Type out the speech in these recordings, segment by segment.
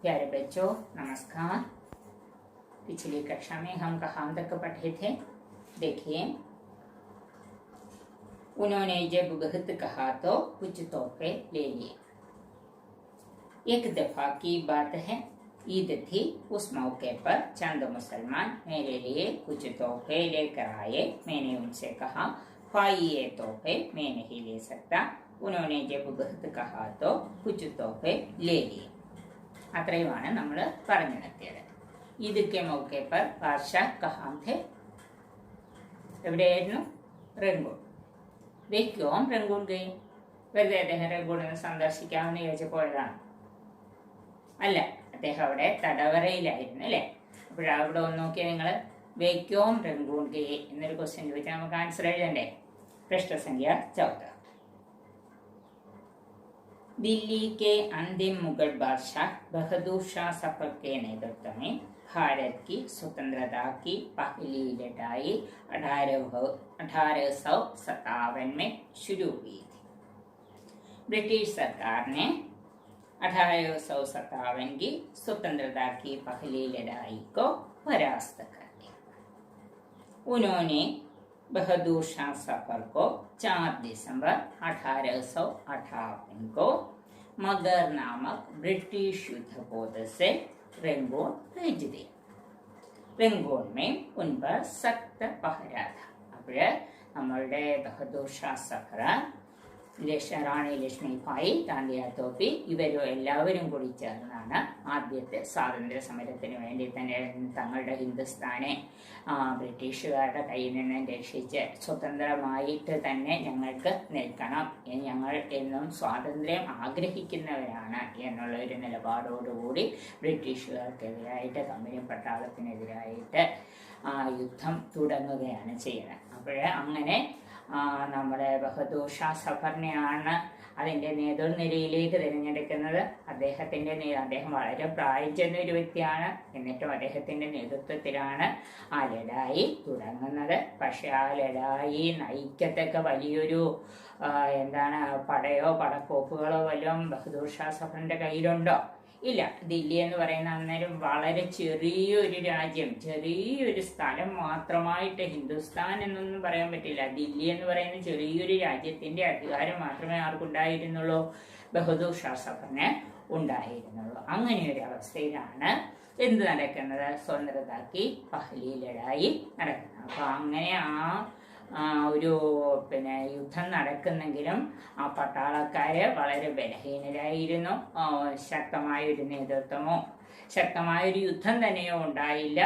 प्यारे बच्चों नमस्कार। पिछली कक्षा में हम कहाँ तक पढ़े थे? देखिए, उन्होंने जब बहुत कहा तो कुछ तोहफे ले लिए। एक दफा की बात है, ईद थी। उस मौके पर चंद मुसलमान मेरे लिए कुछ तोहफे लेकर आए। मैंने उनसे कहा, भाई ये तोहफे मैं नहीं ले सकता। उन्होंने जब बहुत कहा तो कुछ तोहफे ले लिए. അത്രയുമാണ് നമ്മൾ പറഞ്ഞു നിർത്തിയത്. ഈദ്ക്കെ മൗക്കെ पर बादशाह कहाँ थे? എവിടെയായിരുന്നു? റംഗൂൺ. वे क्यों റംഗൂൺ गए? വെറുതെ അദ്ദേഹം റംഗൂണിൽ സന്ദർശിക്കാമെന്ന് ചോദിച്ചപ്പോഴാണ്? അല്ല, അദ്ദേഹം അവിടെ തടവറയിലായിരുന്നു അല്ലേ? അപ്പോഴവിടെ ഒന്ന് നോക്കിയാൽ നിങ്ങൾ वे क्यों റംഗൂൺ गए എന്നൊരു ക്വസ്റ്റ്യൻ ചോദിച്ചാൽ നമുക്ക് ആൻസർ എഴുതണ്ടേ? प्रश्न संख्या 14. दिल्ली के अंतिम मुगल बादशाह बहादुर शाह सफर के नेतृत्व में भारत की स्वतंत्रता की पहली लड़ाई 1857 में शुरू हुई थी. ब्रिटिश सरकार ने 1857 की स्वतंत्रता की पहली लड़ाई को परास्त कर दिया. उन्होंने बहादुर शाह सफर को 4 दिसंबर 1858 को मगर नामक ब्रिटिश युद्धपोत से रंगून भेज दिया. रंगून में उन पर सख्त पहरा था. അപ്പോൾ നമ്മളുടെ ബഹദൂർ ഷാ സഫർ, റാണി ലക്ഷ്മിഭായി, താന്തിയ തോപ്പി ഇവരും എല്ലാവരും കൂടി ചേർന്നാണ് ആദ്യത്തെ സ്വാതന്ത്ര്യ സമരത്തിന് വേണ്ടി തന്നെ തങ്ങളുടെ ഹിന്ദുസ്ഥാനെ ബ്രിട്ടീഷുകാരുടെ കയ്യിൽ നിന്ന് രക്ഷിച്ച് സ്വതന്ത്രമായിട്ട് തന്നെ ഞങ്ങൾക്ക് നിൽക്കണം, ഞങ്ങൾ എന്നും സ്വാതന്ത്ര്യം ആഗ്രഹിക്കുന്നവരാണ് എന്നുള്ള ഒരു നിലപാടോടുകൂടി ബ്രിട്ടീഷുകാർക്കെതിരായിട്ട്, കമ്പനി പട്ടാളത്തിനെതിരായിട്ട് യുദ്ധം തുടങ്ങുകയാണ് ചെയ്യുന്നത്. അപ്പോൾ അങ്ങനെ നമ്മുടെ ബഹദൂർ ഷാ സഫറിനെയാണ് അതിൻ്റെ നേതൃനിരയിലേക്ക് തിരഞ്ഞെടുക്കുന്നത്. അദ്ദേഹം വളരെ പ്രായം ചെന്ന ഒരു വ്യക്തിയാണ്. എന്നിട്ടും അദ്ദേഹത്തിൻ്റെ നേതൃത്വത്തിലാണ് ആ ലഡായി തുടങ്ങുന്നത്. പക്ഷെ ആ ലഡായി നയിക്കത്തക്ക വലിയൊരു പടയോ പടക്കോപ്പുകളോ വല്ലതും ബഹദൂർ ഷാ സഫറിൻ്റെ കയ്യിലുണ്ടോ? ഇല്ല. ദില്ലി എന്ന് പറയുന്ന അന്നേരം വളരെ ചെറിയൊരു രാജ്യം, ചെറിയൊരു സ്ഥലം മാത്രമായിട്ട്, ഹിന്ദുസ്ഥാൻ എന്നൊന്നും പറയാൻ പറ്റില്ല. ദില്ലി എന്ന് പറയുന്ന ചെറിയൊരു രാജ്യത്തിന്റെ അധികാരം മാത്രമേ ആർക്കുണ്ടായിരുന്നുള്ളൂ? ബഹദൂർ ഷാ സഫറിന് ഉണ്ടായിരുന്നുള്ളൂ. അങ്ങനെ ഒരു അവസ്ഥയിലാണ് എന്ത് നടക്കുന്നത്? സ്വതന്ത്രതാക്കി പഹ്ലി ലഡായി നടക്കുന്നത്. അപ്പൊ അങ്ങനെ ഒരു യുദ്ധം നടക്കുന്നെങ്കിലും ആ പട്ടാളക്കാര് വളരെ ബലഹീനരായിരുന്നു. ശക്തമായൊരു നേതൃത്വമോ ശക്തമായൊരു യുദ്ധം തന്നെയോ ഉണ്ടായില്ല.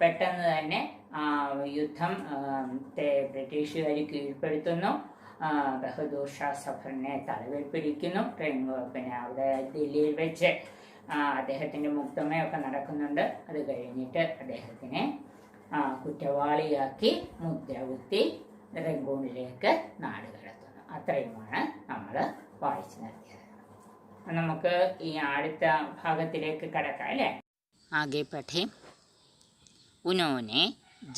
പെട്ടെന്ന് തന്നെ യുദ്ധം ബ്രിട്ടീഷുകാർ കീഴ്പ്പെടുത്തുന്നു. ബഹദൂർ ഷാ സഫറിനെ തലവിൽ പിടിക്കുന്നു. അവിടെ ദില്ലിയിൽ വെച്ച് അദ്ദേഹത്തിന്റെ മുക്തമയൊക്കെ നടക്കുന്നുണ്ട്. അത് കഴിഞ്ഞിട്ട് അദ്ദേഹത്തിനെ കുറ്റവാളിയാക്കി മുദ്രകുത്തി റംഗൂണിലേക്ക് നാട് കടത്തുന്നു. അത്രയുമാണ് നമ്മൾ വായിച്ചു നിർത്തിയത്. നമുക്ക് ഈ അടുത്ത ഭാഗത്തിലേക്ക് കടക്കാം അല്ലേ? ആകെ പഠേ. उन्होंने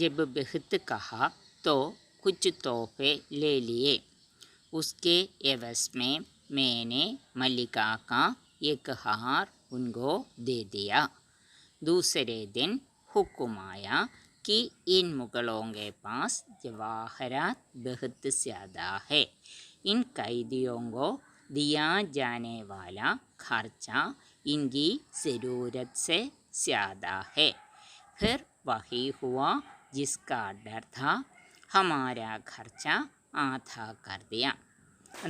जब बहुत कहा तो कुछ तोहफे ले लिए. उसके एवज में मैंने मल्लिका का एक हार उनको दे दिया. दूसरे दिन हुक्म आया कि इन मुगलों के पास जवाहरात बहुत ज़्यादा है. इन कैदियों को दिया जाने वाला खर्चा इनकी ज़रूरत से ज़्यादा है. फिर वही हुआ जिसका डर था. हमारा खर्चा आधा कर दिया.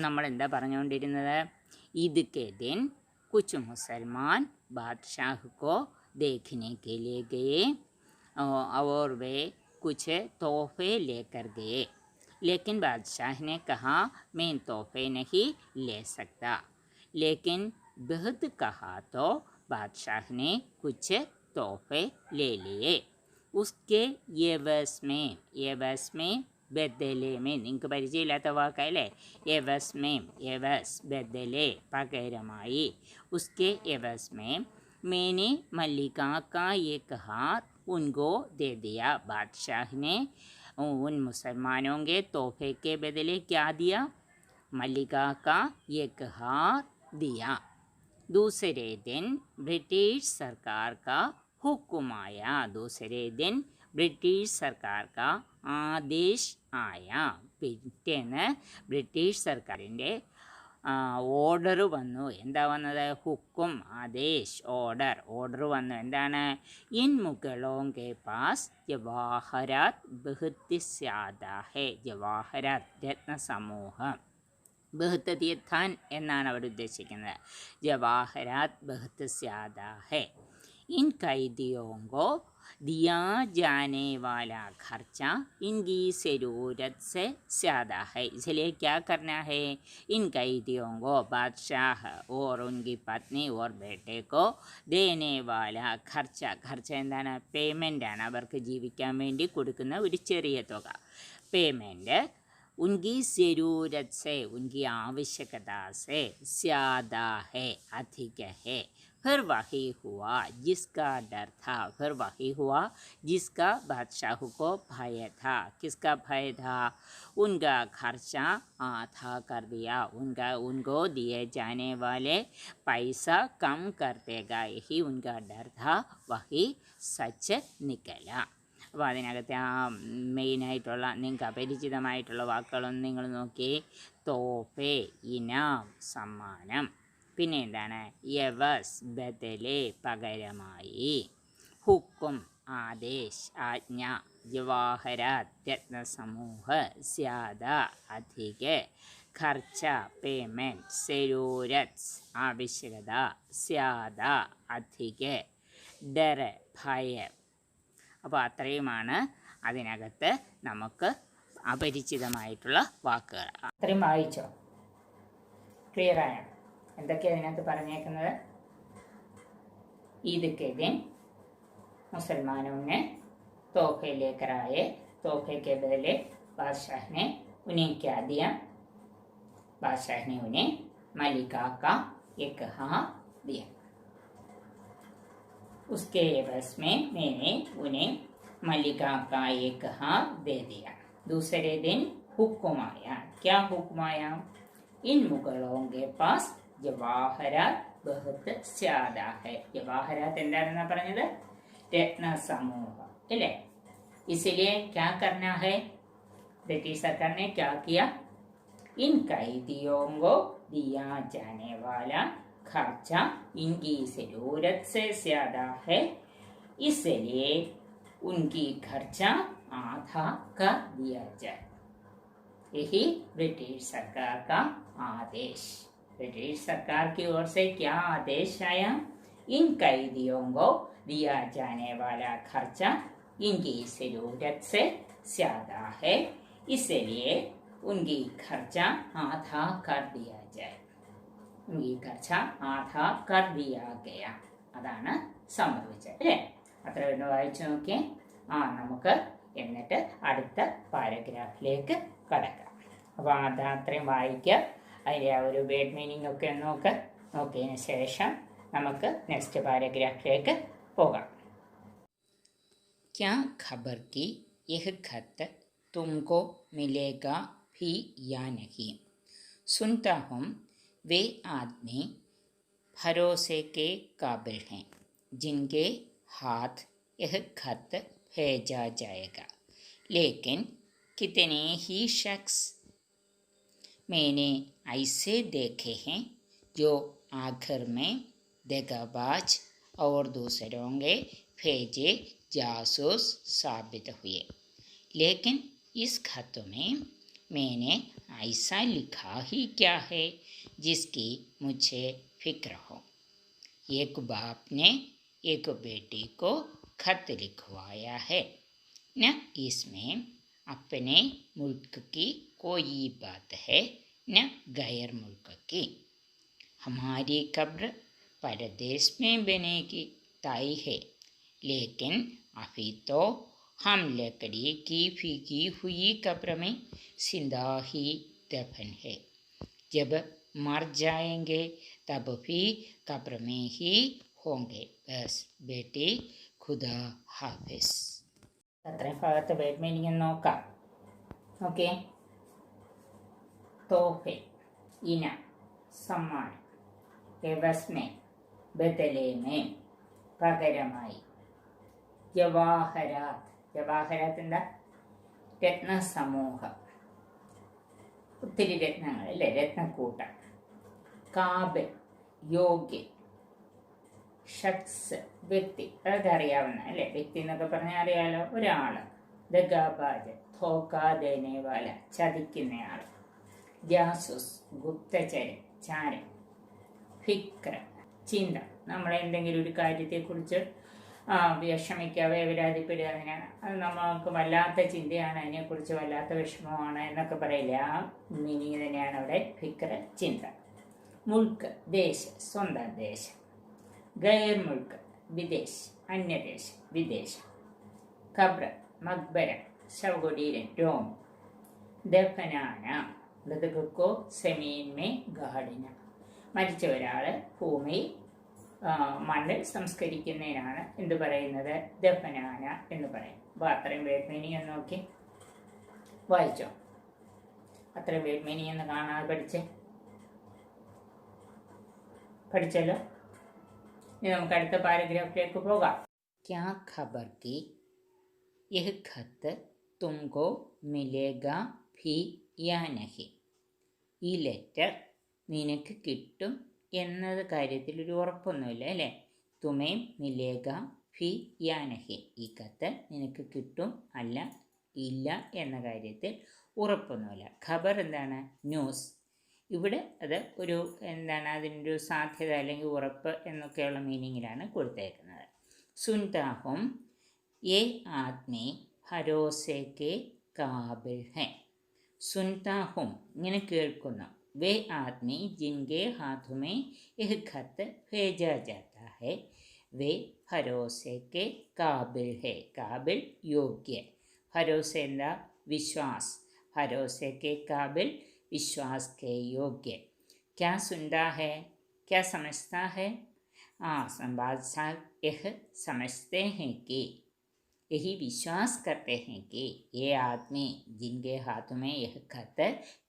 നമ്മൾ എന്താ പറഞ്ഞുകൊണ്ടിരുന്നത്? ईद के दिन कुछ मुसलमान बादशाह को देखने के लिए गए और वे कुछ तोहफे लेकर गए. लेकिन बादशाह ने कहा, मैं तोहफे नहीं ले सकता. लेकिन बहुत कहा तो बादशाह ने कुछ तोहफे ले लिए. उसके एवज में ബദലെ നിങ്ങൾക്ക് പരിചയമില്ലാത്ത വാക്കല്ലേ? എവസ് ബദലെ പകരമായി. ഉസ്കെ എവസ് मैंने मल्लिका का एक हार उनको दे दिया. बादशाह ने उन मुसलमानों के तोहफे के बदले क्या दिया? मल्लिका का एक हार दिया. दूसरे दिन ब्रिटिश सरकार का हुक्म आया. दूसरे दिन ബ്രിട്ടീഷ് സർക്കാർക്ക് ആദേശ് ആയ. പിറ്റേന്ന് ബ്രിട്ടീഷ് സർക്കാരിൻ്റെ ഓർഡർ വന്നു. എന്താ വന്നത്? ഹുക്കും, ആദേശ്, ഓർഡർ വന്നു. എന്താണ്? ഇൻ മുഗളോं के पास ജവാഹരാത് ബഹുത് സ്യാദാ ഹെ. ജവാഹരാത് രത്നസമൂഹം. ബഹുത്ത് തീർത്ഥാൻ എന്നാണ് അവർ ഉദ്ദേശിക്കുന്നത്. ജവാഹരാത് ബഹുത് സ്യാദാ ഹെ. इन कैदियों को दिया जाने वाला खर्चा इनकी ज़रूरत से ज़्यादा है, इसलिए क्या करना है? इन कैदियों को बादशाह और उनकी पत्नी और बेटे को देने वाला खर्ച്ച എന്താണ്? പേയ്മെൻ്റാണ്. അവർക്ക് ജീവിക്കാൻ വേണ്ടി കൊടുക്കുന്ന ഒരു ചെറിയ തുക. പേയ്മെൻറ്റ് उनकी ज़रूरत से, उनकी आवश्यकता से ज़्यादा है, अधिक है. फिर वही हुआ जिसका डर था. फिर वही हुआ जिसका बादशाह को भय था. किसका भय था? उनका खर्चा आधा कर दिया. उनको दिए जाने वाले पैसा कम कर देगा, यही उनका डर था. वही सच निकला. അപ്പോൾ അതിനകത്തെ ആ മെയിനായിട്ടുള്ള നിങ്ങൾക്ക് അപരിചിതമായിട്ടുള്ള വാക്കുകളൊന്നും നിങ്ങൾ നോക്കി. തോഫെ, ഇനാം, സമ്മാനം. പിന്നെ എന്താണ്? യവസ്, ബദലെ, പകരമായി. ഹുക്കും, ആദേശ്, ആജ്ഞ. ജവാഹരാത്, രത്നസമൂഹ. സ്യാദ, അധിക. ഖർച്ച, പേയ്മെൻറ്റ്. സെരൂരത്ത്, ആവശ്യകത. സ്യാദ, അധിക. ഡർ, ഭയം. അപ്പോൾ അത്രയുമാണ് അതിനകത്ത് നമുക്ക് അപരിചിതമായിട്ടുള്ള വാക്കുകൾ. അത്രയും വായിച്ചോ? ക്ലിയർ ആയോ? എന്തൊക്കെയാണ് അതിനകത്ത് പറഞ്ഞേക്കുന്നത്? ईद के दिन मुसलमानों ने तोहफे लेकर आए. तोहफे के बदले बादशाह ने उन्हें क्या दिया? बादशाह ने उन्हें मलिका का एक हार दिया. उसके एवज में मैंने उन्हें मलिका का एक हार दे दिया. दूसरे दिन हुक्म आया. क्या हुक्म आया? इन मुगलों के पास जवाहरात बहुत ज्यादा है. जवाहरात എന്താണെന്നാ പറഞ്ഞത്? രത്നസമൂഹം അല്ലേ? इसलिए क्या करना है? ब्रिटिश सरकार ने क्या किया? इन कैदियों को दिया जाने वाला खर्चा इनकी जरूरत से ज्यादा है, इसलिए उनकी खर्चा आधा कर दिया जाए. यही ब्रिटिश सरकार का आदेश. ब्रिटिश सरकार की ओर से क्या आदेश आया? इन कैदियों को दिया जाने वाला खर्चा इनकी जरूरत से ज्यादा है, इसलिए उनकी खर्चा आधा कर दिया जाए. ഈ ഖർച്ച ആധാ കർ ദിയാ ഗയ. അതാണ് സംഭവിച്ചത് അല്ലേ? അത്ര ഒന്ന് വായിച്ചു നോക്കിയേ. നമുക്ക് എന്നിട്ട് അടുത്ത പാരഗ്രാഫിലേക്ക് കടക്കാം. അപ്പോൾ അത്രയും വായിക്കുക. അതിൻ്റെ ആ ഒരു വേർഡ് മീനിങ് ഒക്കെ നോക്കിയതിന് ശേഷം നമുക്ക് നെക്സ്റ്റ് പാരഗ്രാഫിലേക്ക് പോകാം. ക്യാ ഖബർ കി യഹ് ഖത്ത് തുംകോ മിലേഗാ ഭി യാ നഹീ. സുൻതാ ഹും वे आदमी भरोसे के काबिल हैं जिनके हाथ यह खत भेजा जाएगा, लेकिन कितने ही शख्स मैंने ऐसे देखे हैं जो आखिर में दगाबाज और दूसरों के भेजे जासूस साबित हुए. लेकिन इस खत में मैंने ऐसा लिखा ही क्या है जिसकी मुझे फिक्र हो. एक बाप ने एक बेटी को खत लिखवाया है. न इसमें अपने मुल्क की कोई बात है न गैर मुल्क की. हमारी कब्र परदेश में बनेगी तय है, लेकिन अभी तो हम लकड़ी की फीकी हुई कब्र में जिंदा ही दफन है. जब मर जाएंगे तब भी कब्र में ही होंगे. बस बेटी खुदा हाफिज. അത്രയും ഭാഗത്ത് വേർഡ് മീനിങ് നോക്കാം. ഓക്കെ. തോഫെ, ഇന, സമ്മാനം. എവസ്മെ ബദലേമേ പകരമായി. ജവാഹരാത്ത്, ജവാഹരാത്ത് എന്താ? രത്നസമൂഹം, ഒത്തിരി രത്നങ്ങൾ അല്ലേ, രത്നക്കൂട്ടം. കാബിൽ യോഗ്യൻ, ഷഖ്സ് വ്യക്തി, അതൊക്കെ അറിയാവുന്ന അല്ലേ, വ്യക്തി എന്നൊക്കെ പറഞ്ഞാൽ അറിയാലോ, ഒരാള്. ദഗാബാജ് ധോക്കാദേനേവാല, ചതിക്കുന്നയാൾ. ജാസൂസ് ഗുപ്തചരൻ, ചാരൻ. ഫിക്ര ചിന്ത, നമ്മളെന്തെങ്കിലും ഒരു കാര്യത്തെക്കുറിച്ച് വിഷമിക്കുക, വേവലാതിപ്പെടുക, അങ്ങനെയാണ്. അത് നമ്മൾക്ക് വല്ലാത്ത ചിന്തയാണ്, അതിനെക്കുറിച്ച് വല്ലാത്ത വിഷമമാണ് എന്നൊക്കെ പറയില്ല. ആ മീനിങ് തന്നെയാണ് അവിടെ ഫിക്ര, ചിന്ത. മുൾക്ക് ദേശം, സ്വന്തം ദേശം. ഗൈർ മുൾക്ക് വിദേശ്, അന്യദേശം, വിദേശം. ഖബ്ര മക്ബര, ശവകുടീരൻ, രോം. ദഫനാന മൃതകോ സെമീൻമേ ഗാഡിന, മരിച്ച ഒരാൾ ഭൂമിയിൽ മണ്ണിൽ സംസ്കരിക്കുന്നതിനാണ് എന്ത് പറയുന്നത്? ദഫനാന എന്ന് പറയും. അപ്പോൾ അത്രയും വേർഡ് മീനിങ് എന്ന് നോക്കി വായിച്ചോ. അത്രയും വേർഡ് മീനിങ് എന്ന് കാണാതെ പഠിച്ചല്ലോ. ഇനി നമുക്ക് അടുത്ത പാരഗ്രാഫിലേക്ക് പോകാം. ക്യാ ഖബർ കി യഹ് ഖത്ത് തുംകോ മിലേഗാ ഭി യാ നഹി, ഈ ലെറ്റർ നിനക്ക് കിട്ടും എന്നത് കാര്യത്തിൽ ഒരു ഉറപ്പൊന്നുമില്ല അല്ലേ. തുമേം മിലേഗ ഫി യാ നഹി, ഈ കത്ത് നിനക്ക് കിട്ടും അല്ല ഇല്ല എന്ന കാര്യത്തിൽ ഉറപ്പൊന്നുമില്ല. ഖബർ എന്താണ്? ന്യൂസ്. ഇവിടെ അത് ഒരു എന്താണ്, അതിൻ്റെ ഒരു സാധ്യത അല്ലെങ്കിൽ ഉറപ്പ് എന്നൊക്കെയുള്ള മീനിങ്ങിലാണ് കൊടുത്തേക്കുന്നത്. സുൻതാഹും യേ ആദ്മി ഭരോസേക്കെ കാബിൽ ഹെ. സുൻതാഹും ഇങ്ങനെ കേൾക്കുന്നു. വേ ആദ്മി ജിൻകെ ഹാഥുമേ യഹ് ഖത്ത് ഭേജാ ജാതാ ഹെ വേ ഭരോസേക്കെ കാബിൽ ഹെ. കാബിൽ യോഗ്യ, ഭരോസ എന്താ? വിശ്വാസ്. ഭരോസേക്കെ കാബിൽ, വിശ്വാസ് के योग्य. क्या सुनता है, क्या समझता है? बादशाह यह समझते हैं कि, यही विश्वास करते हैं कि ये आदमी जिनके हाथों में यह खत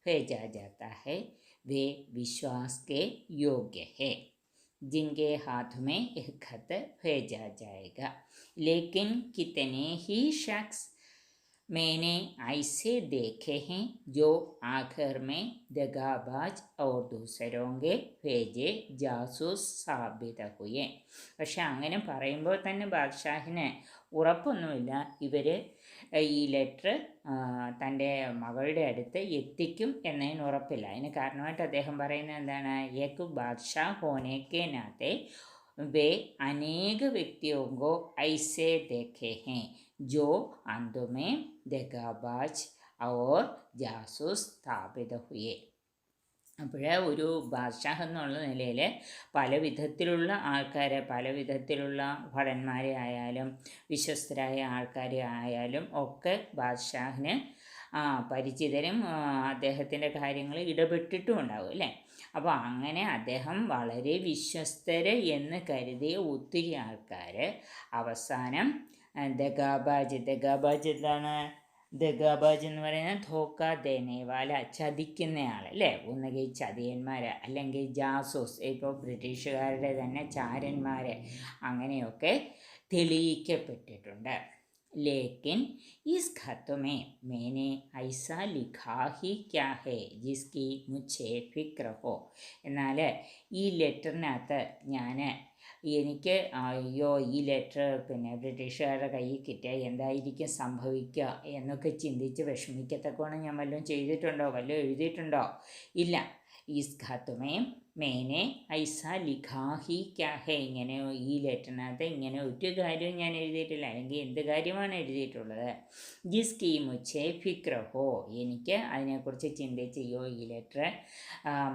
भेजा जाता है वे विश्वास के योग्य है. जिनके हाथ में यह खत भेजा जाएगा. लेकिन कितने ही शख्स मैंने ऐसे देखे हैं जो आखिर में दगाबाज और दूसरों के भेजे जासूस साबित हुए. പക്ഷെ അങ്ങനെ പറയുമ്പോൾ തന്നെ ബാദ്ഷാഹിന് ഉറപ്പൊന്നുമില്ല ഇവർ ഈ ലെറ്റർ തൻ്റെ മകളുടെ അടുത്ത് എത്തിക്കും എന്നതിന് ഉറപ്പില്ല. അതിന് കാരണമായിട്ട് അദ്ദേഹം പറയുന്നത് എന്താണ്? ഏക് ബാദ്ഷാ ഹോനേക്കെ നാത്തെ വേ അനേക വ്യക്തിയോं को ऐसे देखे हैं जो अंत में दगाबाज और जासूस साबित हुए. അപ്പോൾ ഒരു ബാദ്ഷാഹ് എന്നുള്ള നിലയിൽ പല വിധത്തിലുള്ള ആൾക്കാരെ, പല വിധത്തിലുള്ള ഭടന്മാരെ ആയാലും വിശ്വസ്തരായ ആൾക്കാരെ ആയാലും ഒക്കെ ബാദ്ഷാഹിന് പരിചിതരും അദ്ദേഹത്തിൻ്റെ കാര്യങ്ങൾ ഇടപെട്ടിട്ടും ഉണ്ടാവും അല്ലേ. അപ്പോൾ അങ്ങനെ അദ്ദേഹം വളരെ വിശ്വസ്തര് എന്ന് കരുതിയ ഒത്തിരി ആൾക്കാർ അവസാനം ദഗാബാജ് എന്താണ്? ദഗാബാജ് എന്ന് പറയുന്നത് ധോക്ക ദേനേവാല, ചതിക്കുന്നയാൾ അല്ലേ. ഒന്നുകിൽ ചതിയന്മാർ അല്ലെങ്കിൽ ജാസൂസ്, ഇപ്പോൾ ബ്രിട്ടീഷുകാരുടെ തന്നെ ചാരന്മാർ, അങ്ങനെയൊക്കെ തെളിയിക്കപ്പെട്ടിട്ടുണ്ട്. लेकिन इस खत में मैंने ऐसा लिखा ही क्या है जिसकी मुझे फिक्र हो. എന്നാൽ ഈ ലെറ്ററിനകത്ത് എനിക്ക് അയ്യോ ഈ ലെറ്റർ ബ്രിട്ടീഷുകാരുടെ കയ്യിൽ കിട്ടിയാൽ എന്തായിരിക്കും സംഭവിക്കുക എന്നൊക്കെ ചിന്തിച്ച് വിഷമിക്കത്തക്കോണം ഞാൻ വല്ലതും ചെയ്തിട്ടുണ്ടോ, വല്ലതും എഴുതിയിട്ടുണ്ടോ? ഇല്ല. ഈസ് ഖത്തുമേം മേനെ ഐസാ ലിഖാഹി ക്യാ ഹെ, ഇങ്ങനെ ഈ ലെറ്ററിനകത്ത് ഇങ്ങനെ ഒരു കാര്യവും ഞാൻ എഴുതിയിട്ടില്ല. അല്ലെങ്കിൽ എന്ത് കാര്യമാണ് എഴുതിയിട്ടുള്ളത്? ജിസ് കി മുച്ചേ ഫിക്ര ഹോ, എനിക്ക് അതിനെക്കുറിച്ച് ചിന്തിച്ചോ ഈ ലെറ്റർ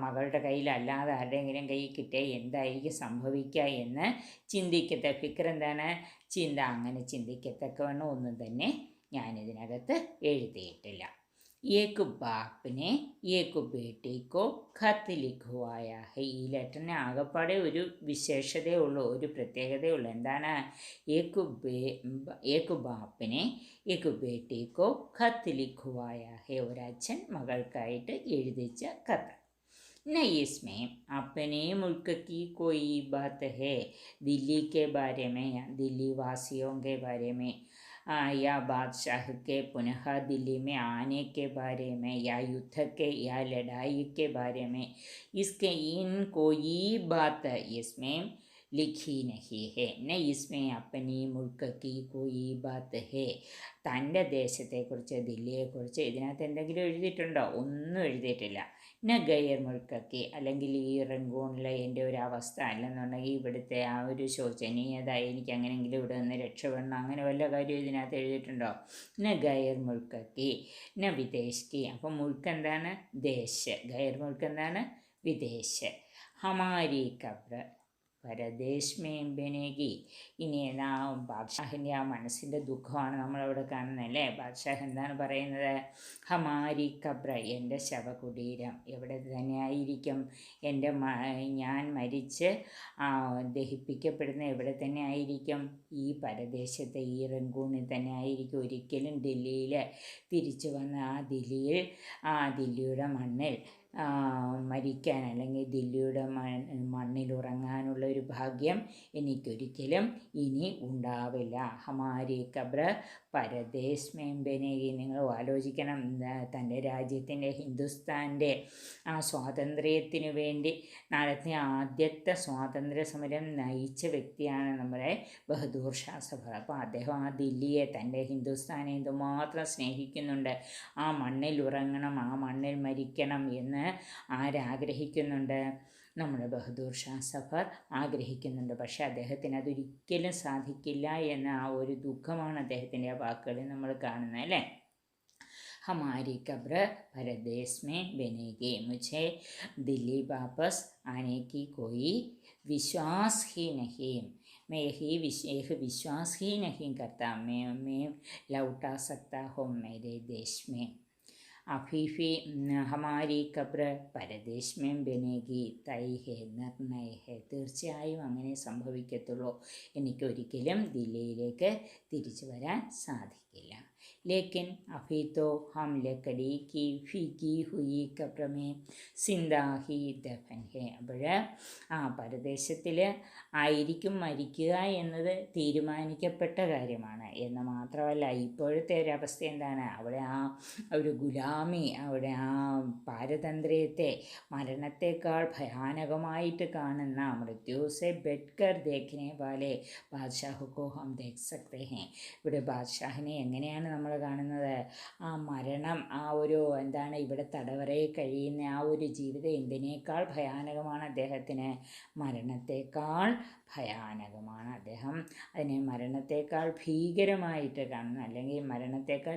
മകളുടെ കയ്യിലല്ലാതെ ആരുടെയെങ്കിലും കയ്യിൽ കിട്ടിയാൽ എന്തായിരിക്കും സംഭവിക്കുക എന്ന് ചിന്തിക്കത്ത. ഫിക്ര എന്താണ്? ചിന്ത. അങ്ങനെ ചിന്തിക്കത്തക്കവണ്ണം ഒന്നും തന്നെ ഞാനിതിനകത്ത് എഴുതിയിട്ടില്ല. एक बाप ने एक बेटे को खत लिखवाया है. ഈ ലെറ്ററിന് ആകപ്പാടെ ഒരു വിശേഷതയേ ഉള്ളൂ, ഒരു പ്രത്യേകതയേ ഉള്ളൂ. എന്താണ്? एक बाप ने एक बेटे को खत लिखवाया है. ഒരച്ഛൻ മകൾക്കായിട്ട് എഴുതിച്ച കത്ത്. न इसमें अपने मुल्क की कोई बात है, दिल्ली के बारे में या दिल्ली वासियों के बारे में, या बादशाह के पुनः दिल्ली में आने के बारे में, या युद्ध के या लड़ाई के बारे में, इसके इन कोई बात इसमें लिखी नहीं है. न इसमें अपनी മുൽക്ക് की कोई बात है. തൻ്റെ ദേശത്തെക്കുറിച്ച് ദില്ലിയെക്കുറിച്ച് ഇതിനകത്ത് എന്തെങ്കിലും എഴുതിയിട്ടുണ്ടോ? ഒന്നും എഴുതിയിട്ടില്ല. ന ഗയർ മുൽക്കി, അല്ലെങ്കിൽ ഈ റംഗൂണിലെ എൻ്റെ ഒരു അവസ്ഥ, അല്ലെന്നുണ്ടെങ്കിൽ ഇവിടുത്തെ ആ ഒരു ശോചനീയത, എനിക്ക് അങ്ങനെയെങ്കിലും ഇവിടെ നിന്ന് രക്ഷപ്പെടണം, അങ്ങനെ വല്ല കാര്യം ഇതിനകത്ത് എഴുതിയിട്ടുണ്ടോ? ന ഗയർ മുൽക്കി ന വിദേശി. അപ്പം മുൽക്ക് എന്താണ്? ദേശ്. ഗയർ മുൽക്ക് എന്താണ്? വിദേശ്. ഹമാരി ഖബ്ർ പരദേശ് മേം ബനേഗി. ഇനി ബാദ്ഷാഹിൻ്റെ ആ മനസ്സിൻ്റെ ദുഃഖമാണ് നമ്മളവിടെ കാണുന്നത് അല്ലേ. ബാദ്ഷാഹ് എന്താണ് പറയുന്നത്? ഹമാരി ഖബ്ര, എൻ്റെ ശവകുടീരം എവിടെ തന്നെയായിരിക്കും? എൻ്റെ ഞാൻ മരിച്ച് ദഹിപ്പിക്കപ്പെടുന്ന എവിടെ തന്നെ ആയിരിക്കും? ഈ പരദേശത്തെ, ഈ റംഗൂണിൽ തന്നെ ആയിരിക്കും. ഒരിക്കലും ഡൽഹിയിൽ തിരിച്ചു വന്ന ആ ദില്ലിയുടെ മണ്ണിൽ മരിക്കാൻ, അല്ലെങ്കിൽ ദില്ലിയുടെ മണ്ണിലുറങ്ങാനുള്ള ഒരു ഭാഗ്യം എനിക്കൊരിക്കലും ഇനി ഉണ്ടാവില്ല. ഹമാരി ഖബ്ര പരദേശ് മേം ബനേഗി. നിങ്ങൾ ആലോചിക്കണം, തൻ്റെ രാജ്യത്തിൻ്റെ, ഹിന്ദുസ്ഥാൻ്റെ ആ സ്വാതന്ത്ര്യത്തിനു വേണ്ടി നടത്തിയ ആദ്യത്തെ സ്വാതന്ത്ര്യ സമരം നയിച്ച വ്യക്തിയാണ് നമ്മുടെ ബഹദൂർ ഷാ സഫർ. അപ്പോൾ അദ്ദേഹം ആ ദില്ലിയെ, തൻ്റെ ഹിന്ദുസ്ഥാനെ എന്തുമാത്രം സ്നേഹിക്കുന്നുണ്ട്. ആ മണ്ണിൽ ഉറങ്ങണം, ആ മണ്ണിൽ മരിക്കണം എന്ന് ആരാഗ്രഹിക്കുന്നുണ്ട്? നമ്മുടെ ബഹദൂർ ഷാ സഫർ ആഗ്രഹിക്കുന്നുണ്ട്. പക്ഷേ അദ്ദേഹത്തിന് അതൊരിക്കലും സാധിക്കില്ല എന്ന ആ ഒരു ദുഃഖമാണ് അദ്ദേഹത്തിൻ്റെ ആ വാക്കുകളിൽ നമ്മൾ കാണുന്നത് അല്ലേ. हमारी कब्र परदेश में बनेगी, मुझे दिल्ली वापस आने की कोई विश्वास ही नहीं, मैं यह विश्वास ही नहीं करता मैं लौटा सकता हूँ मेरे देश में. अफीफी हमारी कब्र പരദേശ് മേം ബനേഗി തൈ ഹെ നിർണയ ഹെ. തീർച്ചയായും അങ്ങനെ സംഭവിക്കത്തുള്ളൂ. എനിക്കൊരിക്കലും ദില്ലിയിലേക്ക് തിരിച്ചു വരാൻ സാധിക്കില്ല. लेकिन अभी तो हम लकड़ी की फीकी हुई कब्र में सिंदा ही दफन है. അപ്പോൾ പരദേശത്തിൽ ആയിരിക്കും മരിക്കുക എന്നത് തീരുമാനിക്കപ്പെട്ട കാര്യമാണ് എന്ന് മാത്രമല്ല, ഇപ്പോഴത്തെ ഒരവസ്ഥ എന്താണ്? അവിടെ ആ ഒരു ഗുലാമി, അവിടെ ആ പാരതന്ത്ര്യത്തെ മരണത്തെക്കാൾ ഭയാനകമായിട്ട് കാണുന്ന, മൃത്യുസെ ബെഡ്കർ ദേഖ്നെ വാലെ ബാദ്ഷാഹു കോ ഹം ദേഖ് സക്തേ ഹെ. ഇവിടെ ബാദ്ഷാഹിനെ എങ്ങനെയാണ് നമ്മൾ കാണുന്നത്? ആ മരണം, ആ ഒരു എന്താണ്, ഇവിടെ തടവറയിൽ കഴിയുന്ന ആ ഒരു ജീവിതം എന്തിനേക്കാൾ ഭയാനകമാണ് അദ്ദേഹത്തിന്? മരണത്തെക്കാൾ ഭയാനകമാണ്. അദ്ദേഹം അതിനെ മരണത്തെക്കാൾ ഭീകരമായിട്ട് കാണുന്നു, അല്ലെങ്കിൽ മരണത്തെക്കാൾ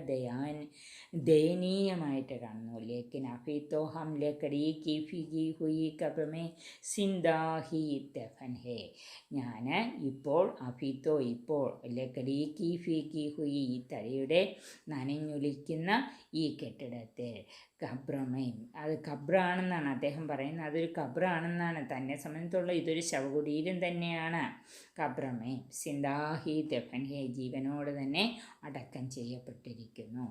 ദയനീയമായിട്ട് കാണുന്നു. ലേക്കിൻ അഫി തോ ഹം ലക്കടി കി ഫിഗി ഹുയി കബ്ർ മേ സിന്ദാ ഹി ദഫൻ ഹേ. ഞാൻ ഇപ്പോൾ ഇപ്പോൾ ലക്കടി കി ഫിഗി ഹുയി, ഈ തലയുടെ നനഞ്ഞൊലിക്കുന്ന ഈ കെട്ടിടത്തിൽ, ഖബ്രമയും, അത് ഖബ്രാണെന്നാണ് അദ്ദേഹം പറയുന്നത്. അതൊരു ഖബ്രാണെന്നാണ് തന്നെ സംബന്ധിച്ചുള്ള, ഇതൊരു ശവകുടീരം തന്നെയാണ്. ഖബ്രമയും സിന്ദാഹി ദഫൻ ഹേ, ജീവനോട് തന്നെ അടക്കം ചെയ്യപ്പെട്ടിരിക്കുന്നു.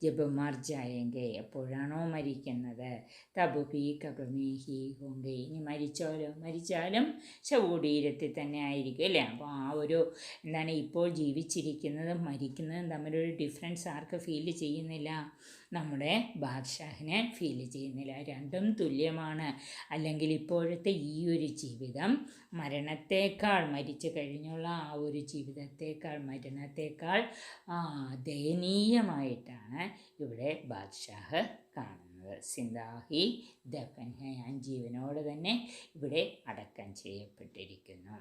ജബ് മർ ജായെങ്കെ, എപ്പോഴാണോ മരിക്കുന്നത്, തബ് ഭി ഖബ്രമേ ഹി ഹോങ്കെ, ഇനി മരിച്ചാലും ശവകുടീരത്തിൽ തന്നെ ആയിരിക്കും അല്ലേ. അപ്പോൾ ആ ഒരു എന്താണ്, ഇപ്പോൾ ജീവിച്ചിരിക്കുന്നതും മരിക്കുന്നതും തമ്മിലൊരു ഡിഫറൻസ് ആർക്ക് ഫീൽ ചെയ്യുന്നില്ല? നമ്മുടെ ബാദ്ഷാഹിനെ ഫീൽ ചെയ്യുന്നില്ല. രണ്ടും തുല്യമാണ്. അല്ലെങ്കിൽ ഇപ്പോഴത്തെ ഈ ഒരു ജീവിതം മരണത്തേക്കാൾ, മരിച്ചു കഴിഞ്ഞുള്ള ആ ഒരു ജീവിതത്തേക്കാൾ, മരണത്തേക്കാൾ ദയനീയമായിട്ടാണ് ഇവിടെ ബാദ്ഷാഹ് കാണുന്നത്. സിന്ദാഹി ദഫൻ ഹെ, ഞാൻ ജീവനോട് തന്നെ ഇവിടെ അടക്കം ചെയ്യപ്പെട്ടിരിക്കുന്നു.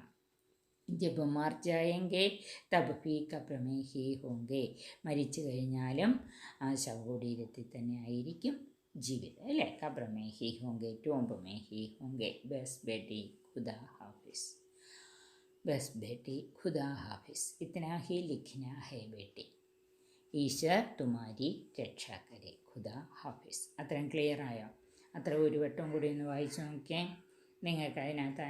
ജബ് മർ ജായെങ്കെ തബ് ഭി ഖബ്ർ മേ ഹി ഹോങ്കെ, മരിച്ചു കഴിഞ്ഞാലും ആ ശവകുടീരത്തിൽ തന്നെ ആയിരിക്കും ജീവിതം അല്ലേ. ഖബ്ർ മേ ഹി ഹോങ്കെ, ടോംബ് മേ ഹി ഹോങ്കെ. ബസ് ബേട്ടി ഖുദാ ഹാഫിസ്, ബസ് ബേട്ടി ഖുദാ ഹാഫിസ്, ഇतना ही लिखना है बेटी, ഈശ്വർ തുമാരി രക്ഷാ കരെ, ഖുദാ ഹാഫിസ്. അത്രയും ക്ലിയർ ആയോ? അത്ര ഒരു വട്ടം കൂടി ഒന്ന് വായിച്ചു നോക്കിയേ. നിങ്ങൾക്ക് അതിനകത്ത്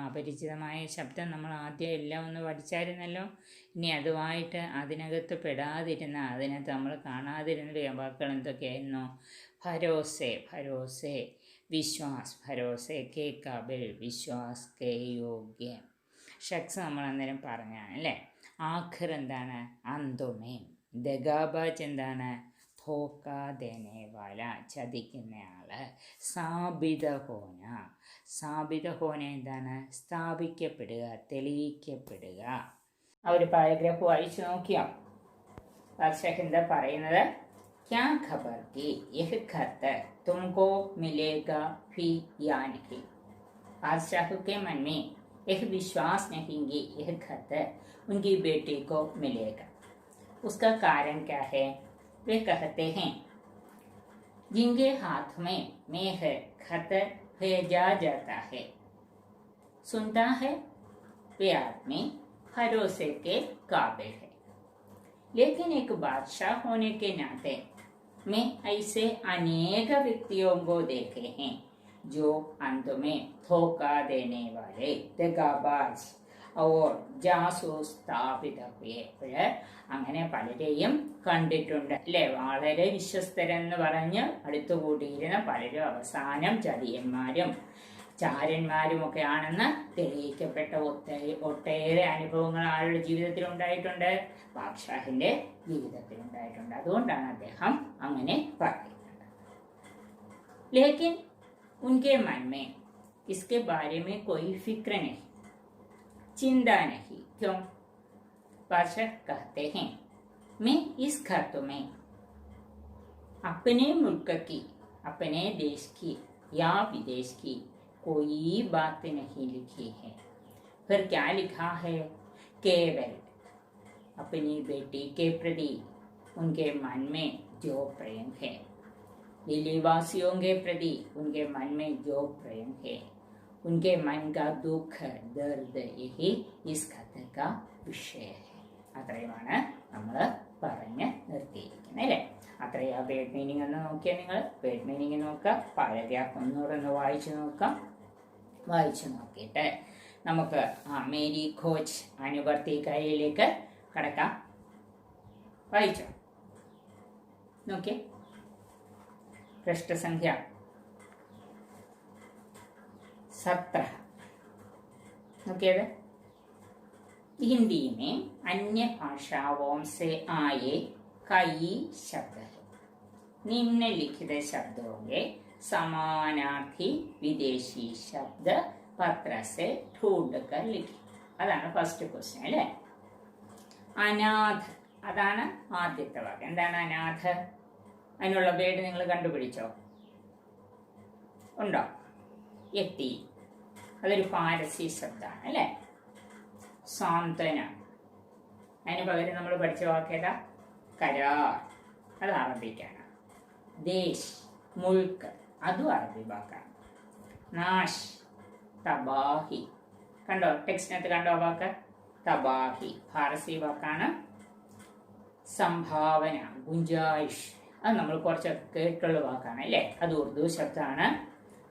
അപരിചിതമായ ശബ്ദം നമ്മൾ ആദ്യം എല്ലാം ഒന്ന് പഠിച്ചായിരുന്നല്ലോ. ഇനി അതുമായിട്ട് അതിനകത്ത് പെടാതിരുന്ന, അതിനകത്ത് നമ്മൾ കാണാതിരുന്ന വാക്കുകൾ എന്തൊക്കെയായിരുന്നു? ഭരോസെ, വിശ്വാസ് ഭരോസെ കെ കാബിൽ വിശ്വാസ് കെ യോഗ്യ. ഷക്സ് നമ്മൾ അന്നേരം പറഞ്ഞാണ് അല്ലേ. ആഖിർ എന്താണ്? അന്തുമേ. ദഗാബാജ് എന്താണ്? ധോക്ക ദേനേവാല, ചതിക്കുന്നയാള്. സാബിത ഹോന, സാബിത ഹോന എന്താണ്? സ്ഥാപിക്കപ്പെടുക, തെളിയിക്കപ്പെടുക. ആ ഒരു പാരഗ്രാഫ് വായിച്ചു നോക്കിയോ? ബാദ്ഷാഹ് എന്താ പറയുന്നത്? ക്യാ ഖബർ കി യഹ് ഖത്ത് തുംകോ മിലേഗാ ഫി യാ നഹി. बादशाह के मन में यह विश्वास नहीं कि यह खत उनकी बेटी को मिलेगा. उसका कारण क्या है? वे कहते हैं जिनके हाथ में मेह खत भेजा जाता है, सुनता है, वे आदमी भरोसे के काबिल है. लेकिन एक बादशाह होने के नाते मैं ऐसे अनेक व्यक्तियों को देखे हैं जो अंत में धोखा देने वाले, दगाबाज और ജാസൂസ് സ്ഥാപിത ഹുയെ. അങ്ങനെ പലരെയും കണ്ടിട്ടുണ്ട് അല്ലെ. വളരെ വിശ്വസ്തരെന്ന് പറഞ്ഞ് അടുത്തുകൂടിയിരുന്ന പലരും അവസാനം ചതിയന്മാരും ചാരന്മാരും ഒക്കെ ആണെന്ന് തെളിയിക്കപ്പെട്ട ഒട്ടേറെ അനുഭവങ്ങൾ ആരുടെ ജീവിതത്തിൽ ഉണ്ടായിട്ടുണ്ട്? ബാദ്ഷാഹിന്റെ ജീവിതത്തിൽ ഉണ്ടായിട്ടുണ്ട്. അതുകൊണ്ടാണ് അദ്ദേഹം അങ്ങനെ പറയുന്നത്. ലേക്കിൻ उनके मन में इसके बारे में कोई फिक्र नहीं, चिंता नहीं. क्यों? बादशाह कहते हैं मैं इस खत में अपने मुल्क की, अपने देश की या विदेश की कोई बात नहीं लिखी है. फिर क्या लिखा है? केवल अपनी बेटी के प्रति उनके मन में जो प्रेम है, दिल्ली वासियों के प्रति उनके मन में जो प्रेम है, उनके मन का दुख दर्द यही इस खत का विषय है. അത്രയുമാണ് നമ്മൾ പറഞ്ഞ് നിർത്തിയിരിക്കുന്നത് അല്ലേ. അത്രയും ആ വേർഡ് മീനിങ് ഒന്ന് നോക്കിയാൽ നിങ്ങൾ വേർഡ് മീനിങ് നോക്കുക. പാരഗ്രാഫ് ഒന്നുകൂടെ വായിച്ചു നോക്കാം. വായിച്ചു നോക്കിയിട്ട് നമുക്ക് മേരി ഖോജ് അനുവർത്തിക്കാരിയിലേക്ക് കടക്കാം. വായിച്ചോ നോക്കിയേ. पृष्ठ संख्या 17. हिंदी में अन्य भाषाओं से आए कई शब्द है. निम्नलिखित शब्दों के समानार्थी विदेशी शब्द पत्र से ढूंढ कर लिखी. അതാണ് ഫസ്റ്റ് ക്വസ്റ്റ്യൻ അല്ലേ. അനാഥ് അതാണ് ആദ്യത്തെ വാക്ക്. എന്താണ് അനാഥ്? അതിനുള്ള വേർഡ് നിങ്ങൾ കണ്ടുപിടിച്ചോ? ഉണ്ടോ? എത്തി. അതൊരു പാരസി ശബ്ദമാണ് അല്ലേ. സാന്ത്വന. അതിന് പകരം നമ്മൾ പഠിച്ച വാക്കേതാ? കരാർ. അത് അറബിക്കാണ്. ദേശ്, മുൾക്ക്, അതും അറബി വാക്കാണ്. നാഷ്, തബാഹി. കണ്ടോ ടെക്സ്റ്റിനകത്ത് കണ്ടോ വാക്ക്? തബാഹി പാരസി വാക്കാണ്. സംഭാവന, ഗുഞ്ചായിഷ്, അത് നമ്മൾ കുറച്ചൊക്കെ കേട്ടുള്ള വാക്കാണ് അല്ലേ. അത് ഉറുദു ശബ്ദമാണ്.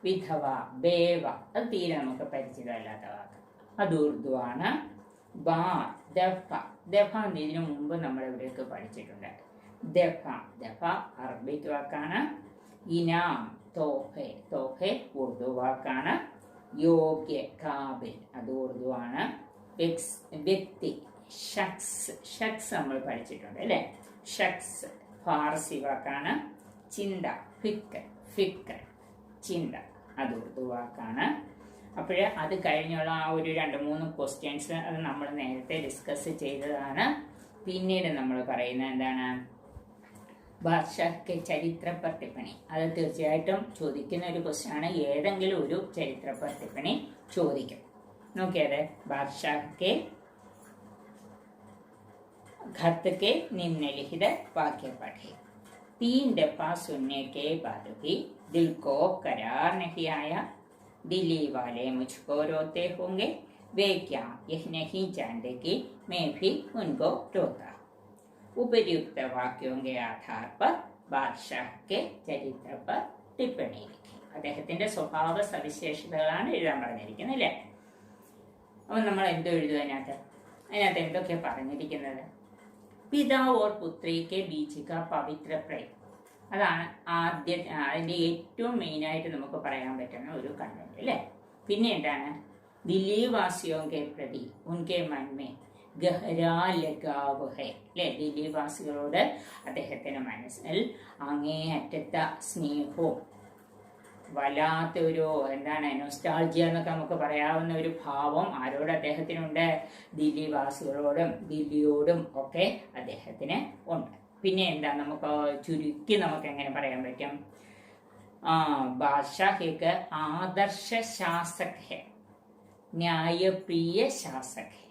വിധവ, ബേവ, അത് തീരെ നമുക്ക് പരിചിതമല്ലാത്ത വാക്ക്. അത് ഉറുദു ആണ്. ബാർ, ദഫ, ദഫ ഇതിനു മുമ്പ് നമ്മൾ ഇവിടെയൊക്കെ പഠിച്ചിട്ടുണ്ട്. ദഫ, ദഫ അറബിക് വാക്കാണ്. ഇനാം, തോഫെ, തോഫെ ഉറുദു വാക്കാണ്. യോഗ്യ, കാബിൽ, അത് ഉറുദു ആണ്. വ്യക്തി, ഷക്സ്, ഷക്സ് നമ്മൾ പഠിച്ചിട്ടുണ്ട് അല്ലേ. ഷക്സ് ഫാർസി വാക്കാണ്. ചിന്ത, ഫിക്കർ, ഫിക്കർ, ചിന്ത, അത് ഉറുദു വാക്കാണ്. അപ്പോഴേ അത് കഴിഞ്ഞുള്ള ആ ഒരു 2-3 ക്വസ്റ്റ്യൻസ് അത് നമ്മൾ നേരത്തെ ഡിസ്കസ് ചെയ്തതാണ്. പിന്നീട് നമ്മൾ പറയുന്നത് എന്താണ്? ബാദ്ഷാഹ് ചരിത്ര पर टिप्पणी. അത് തീർച്ചയായിട്ടും ചോദിക്കുന്ന ഒരു ക്വസ്റ്റ്യൻ ആണ്. ഏതെങ്കിലും ഒരു ചരിത്ര पर टिप्पणी ചോദിക്കും. നോക്കിയത് ബാദ്ഷാഹ് खत के निम्नलिखित वाक्य पढ़े. 3 दफा सुनने के बाद भी दिल को करार नहीं आया. दिल्ली वाले मुझको रोते होंगे. वे क्या यह नहीं जानते कि मैं भी उनको रोता. उपयुक्त वाक्यों के आधार पर बादशाह के चरित्र पर टिप्पणी लिखी. അദ്ദേഹത്തിന്റെ സ്വഭാവ സവിശേഷതകളാണ് എഴുതാൻ പറഞ്ഞിരിക്കുന്നത് അല്ലേ. അപ്പം നമ്മൾ എന്തോ എഴുതുക അതിനകത്ത് എന്തൊക്കെയാണ് പറഞ്ഞിരിക്കുന്നത്? पिता और पुत्री के बीच का पवित्र प्रेम. അതാണ് അതിൻ്റെ ഏറ്റവും മെയിനായിട്ട് നമുക്ക് പറയാൻ പറ്റുന്ന ഒരു കണ്ടന്റ് അല്ലേ. പിന്നെ എന്താണ്, ദില്ലി വാസിയോ കെ പ്രതി ഉൻകെ മൻമേ ഗഹരാ ലഗാവ് ഹൈ അല്ലെ. ദില്ലി വാസികളോട് അദ്ദേഹത്തിന്റെ മനസ്സിൽ അങ്ങേയറ്റത്ത സ്നേഹവും വല്ലാത്തൊരു എന്താണ് നൊസ്റ്റാൾജിയ എന്നൊക്കെ നമുക്ക് പറയാവുന്ന ഒരു ഭാവം ആരോട് അദ്ദേഹത്തിനുണ്ട്, ദില്ലി വാസികളോടും ദില്ലിയോടും ഒക്കെ അദ്ദേഹത്തിന് ഉണ്ട്. പിന്നെ എന്താ, നമുക്ക് ചുരുക്കി നമുക്ക് എങ്ങനെ പറയാൻ പറ്റും, बादशाह एक आदर्श शासक है, न्यायप्रिय शासक है,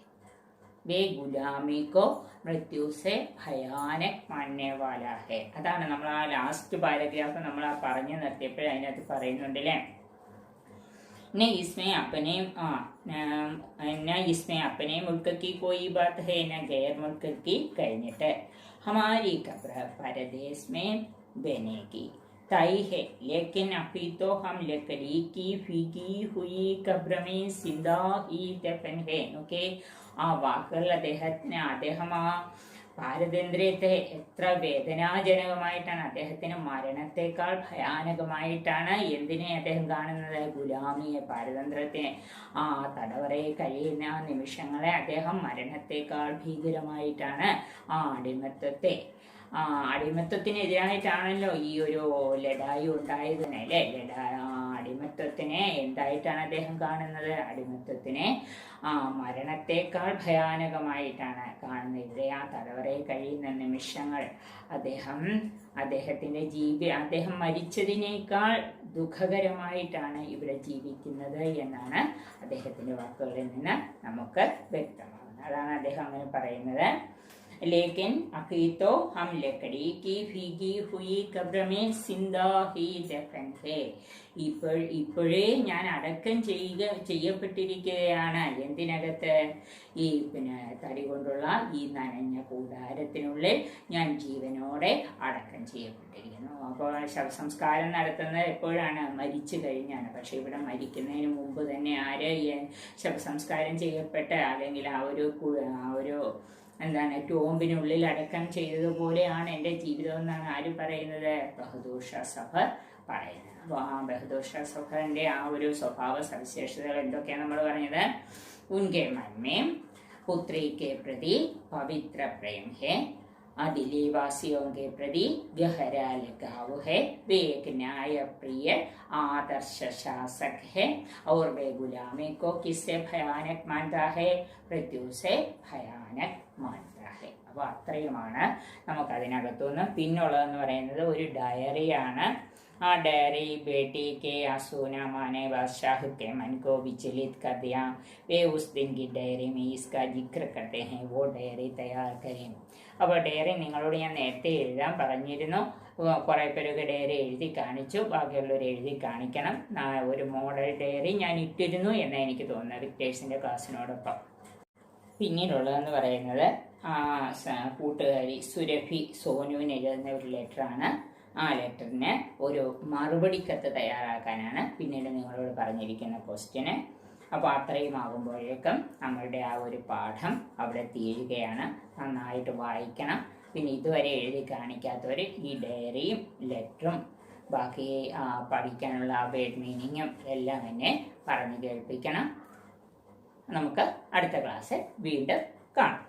वे गुलामी को मृत्यु से भयानक मानने वाला है. അതാണ് നമ്മൾ ആ ലാസ്റ്റ് പാരഗ്രാഫ് നമ്മൾ ആ പറഞ്ഞു നിർത്തിയപ്പോഴേ അതിനകത്ത് പറയുന്നുണ്ട് അല്ലേ. न इसमें अपने मुल्क की कोई बात है न गैर मुल्क की കഴിഞ്ഞിട്ട് हमारी कब्र परदेश में बनेगी तय है, लेकिन अभी तो हम लकड़ी की फीकी हुई कब्र में जिंदा ही दफन है. ഓക്കെ, ആ വാക്കുകൾ അദ്ദേഹം ആ പാരതന്ത്ര്യത്തെ എത്ര വേദനാജനകമായിട്ടാണ്, അദ്ദേഹത്തിന് മരണത്തെക്കാൾ ഭയാനകമായിട്ടാണ് എന്തിനെ അദ്ദേഹം കാണുന്നത്, ഗുലാമിയെ, പാരതന്ത്ര്യത്തെ, ആ തടവറയിൽ കഴിയുന്ന നിമിഷങ്ങളെ അദ്ദേഹം മരണത്തെക്കാൾ ഭീകരമായിട്ടാണ്, ആ അടിമത്തത്തിനെതിരായിട്ടാണല്ലോ ഈ ഒരു ലഡായി ഉണ്ടായത് അല്ലേ. അടിമത്തത്തിനെ എന്തായിട്ടാണ് അദ്ദേഹം കാണുന്നത്, അടിമത്തത്തിനെ മരണത്തെക്കാൾ ഭയാനകമായിട്ടാണ് കാണുന്നത്. ഇവിടെ ആ തടവറയിൽ കഴിയുന്ന നിമിഷങ്ങൾ അദ്ദേഹം മരിച്ചതിനേക്കാൾ ദുഃഖകരമായിട്ടാണ് ഇവിടെ ജീവിക്കുന്നത് എന്നാണ് അദ്ദേഹത്തിന്റെ വാക്കുകളിൽ നിന്ന് നമുക്ക് വ്യക്തമാകുന്നത്. അതാണ് അദ്ദേഹം അങ്ങനെ പറയുന്നത്. लेकिन अभी तो हम लकड़ी की भीगी हुई कब्र में जिंदा ही दफन है. ഇപ്പോഴേ ഞാൻ അടക്കം ചെയ്യപ്പെട്ടിരിക്കുകയാണ്. എന്തിനകത്ത്, ഈ തടി കൊണ്ടുള്ള ഈ നനഞ്ഞ കൂടാരത്തിനുള്ളിൽ ഞാൻ ജീവനോടെ അടക്കം ചെയ്യപ്പെട്ടിരിക്കുന്നു. അപ്പോൾ ശവസംസ്കാരം നടത്തുന്നത് എപ്പോഴാണ്, മരിച്ചു കഴിഞ്ഞാണ്. പക്ഷെ ഇവിടെ മരിക്കുന്നതിന് മുമ്പ് തന്നെ ആര് ശവസംസ്കാരം ചെയ്യപ്പെട്ട് അല്ലെങ്കിൽ ആ ഒരു എന്താണ് ടോമ്പിനുള്ളിൽ അടക്കം ചെയ്തതുപോലെയാണ് എൻ്റെ ജീവിതം എന്നാണ് ആര് പറയുന്നത്, ബഹദൂർ ഷാ സഫർ പറയുന്നത്. അപ്പോൾ ആ ബഹദൂർ ഷാ സഫറിന്റെ ആ ഒരു സ്വഭാവ സവിശേഷതകൾ എന്തൊക്കെയാണ് നമ്മൾ പറഞ്ഞത്, ഉൻകെ മൻമേ പുത്രി കെ പ്രതി പവിത്ര പ്രേം ഹേ, दिल्ली वासियों के प्रति गहरा लगाव है, वे एक न्यायप्रिय आदर्श शासक है और वे गुलामी को किससे भयानक मानता है, मृत्यु से भयानक मानता है. അപ്പോൾ അത്രയുമാണ് നമുക്ക് അതിനകത്തുനിന്ന്. പിന്നുള്ളതെന്ന് പറയുന്നത് ഒരു ഡയറിയാണ്. ആ ഡയറി बेटी के आंसू माने बादशाह के मन को विचलित कर दिया. वे उस दिन की डायरी में इसका जिक्र करते हैं, वो डायरी तैयार करें. അപ്പോൾ ഡയറി നിങ്ങളോട് ഞാൻ നേരത്തെ എഴുതാൻ പറഞ്ഞിരുന്നു. കുറേ പേരൊക്കെ ഡയറി എഴുതി കാണിച്ചു, ബാക്കിയുള്ളവർ എഴുതി കാണിക്കണം. ഒരു മോഡൽ ഡയറി ഞാൻ ഇട്ടിരുന്നു എന്നാണ് എനിക്ക് തോന്നുന്നത് വിക്ടേഴ്സിൻ്റെ ക്ലാസ്സിനോടൊപ്പം. പിന്നീടുള്ളതെന്ന് പറയുന്നത് കൂട്ടുകാരി സുരഭി സോനുവിന് എഴുതുന്ന ഒരു ലെറ്ററാണ്. ആ ലെറ്ററിന് ഒരു മറുപടി കത്ത് തയ്യാറാക്കാനാണ് പിന്നീട് നിങ്ങളോട് പറഞ്ഞിരിക്കുന്ന ക്വസ്റ്റ്യന്. അപ്പോൾ അത്രയും ആകുമ്പോഴേക്കും നമ്മളുടെ ആ ഒരു പാഠം അവിടെ തീരുകയാണ്. നന്നായിട്ട് വായിക്കണം. പിന്നെ ഇതുവരെ എഴുതി കാണിക്കാത്തവർ ഈ ഡയറിയും ലെറ്ററും ബാക്കി പഠിക്കാനുള്ള വേർഡ് മീനിങ്ങും എല്ലാം എന്നെ പറഞ്ഞു കേൾപ്പിക്കണം. നമുക്ക് അടുത്ത ക്ലാസ്സിൽ വീണ്ടും കാണാം.